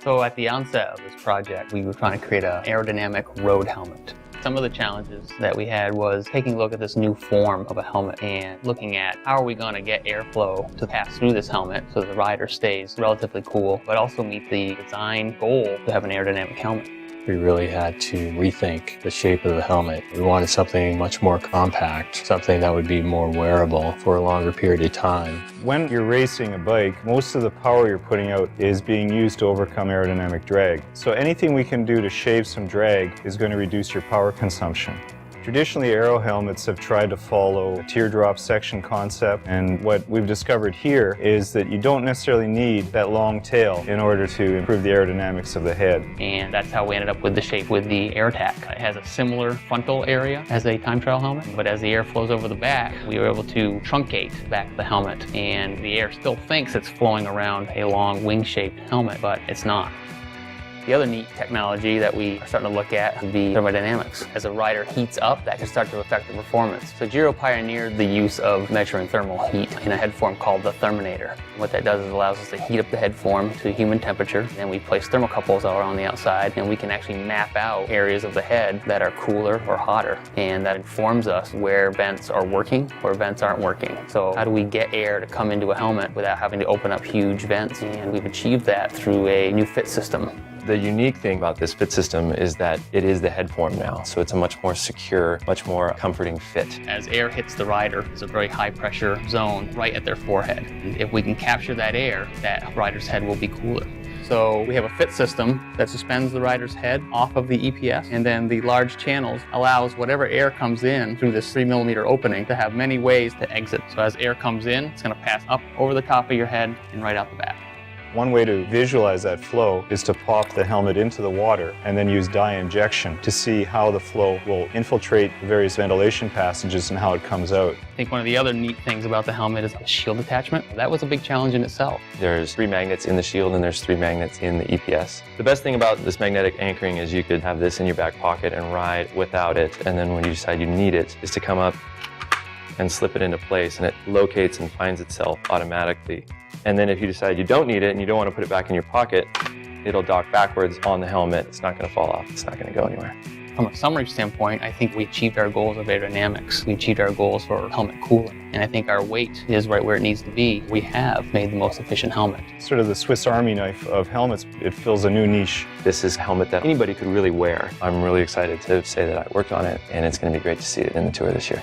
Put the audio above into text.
So at the onset of this project, we were trying to create an aerodynamic road helmet. Some of the challenges that we had was taking a look at this new form of a helmet and looking at how are we going to get airflow to pass through this helmet so the rider stays relatively cool, but also meet the design goal to have an aerodynamic helmet. We really had to rethink the shape of the helmet. We wanted something much more compact, something that would be more wearable for a longer period of time. When you're racing a bike, most of the power you're putting out is being used to overcome aerodynamic drag. So anything we can do to shave some drag is going to reduce your power consumption. Traditionally, aero helmets have tried to follow a teardrop section concept, and what we've discovered here is that you don't necessarily need that long tail in order to improve the aerodynamics of the head. And that's how we ended up with the shape with the AirTac. It has a similar frontal area as a time trial helmet, but as the air flows over the back, we were able to truncate back the helmet, and the air still thinks it's flowing around a long wing-shaped helmet, but it's not. The other neat technology that we are starting to look at would be thermodynamics. As a rider heats up, that can start to affect the performance. So Giro pioneered the use of measuring thermal heat in a head form called the Therminator. What that does is allows us to heat up the head form to human temperature. Then we place thermocouples all around the outside, and we can actually map out areas of the head that are cooler or hotter. And that informs us where vents are working, where vents aren't working. So how do we get air to come into a helmet without having to open up huge vents? And we've achieved that through a new fit system. The unique thing about this fit system is that it is the head form now, so it's a much more secure, much more comforting fit. As air hits the rider, there's a very high pressure zone right at their forehead. If we can capture that air, that rider's head will be cooler. So we have a fit system that suspends the rider's head off of the EPS, and then the large channels allows whatever air comes in through this 3mm opening to have many ways to exit. So as air comes in, it's going to pass up over the top of your head and right out the back. One way to visualize that flow is to pop the helmet into the water and then use dye injection to see how the flow will infiltrate the various ventilation passages and how it comes out. I think one of the other neat things about the helmet is the shield attachment. That was a big challenge in itself. There's 3 magnets in the shield and there's 3 magnets in the EPS. The best thing about this magnetic anchoring is you could have this in your back pocket and ride without it, and then when you decide you need it, is to come up and slip it into place, and it locates and finds itself automatically. And then if you decide you don't need it and you don't want to put it back in your pocket, it'll dock backwards on the helmet. It's not going to fall off. It's not going to go anywhere. From a summary standpoint, I think we achieved our goals of aerodynamics. We achieved our goals for helmet cooling. And I think our weight is right where it needs to be. We have made the most efficient helmet. Sort of the Swiss Army knife of helmets. It fills a new niche. This is a helmet that anybody could really wear. I'm really excited to say that I worked on it, and it's going to be great to see it in the tour this year.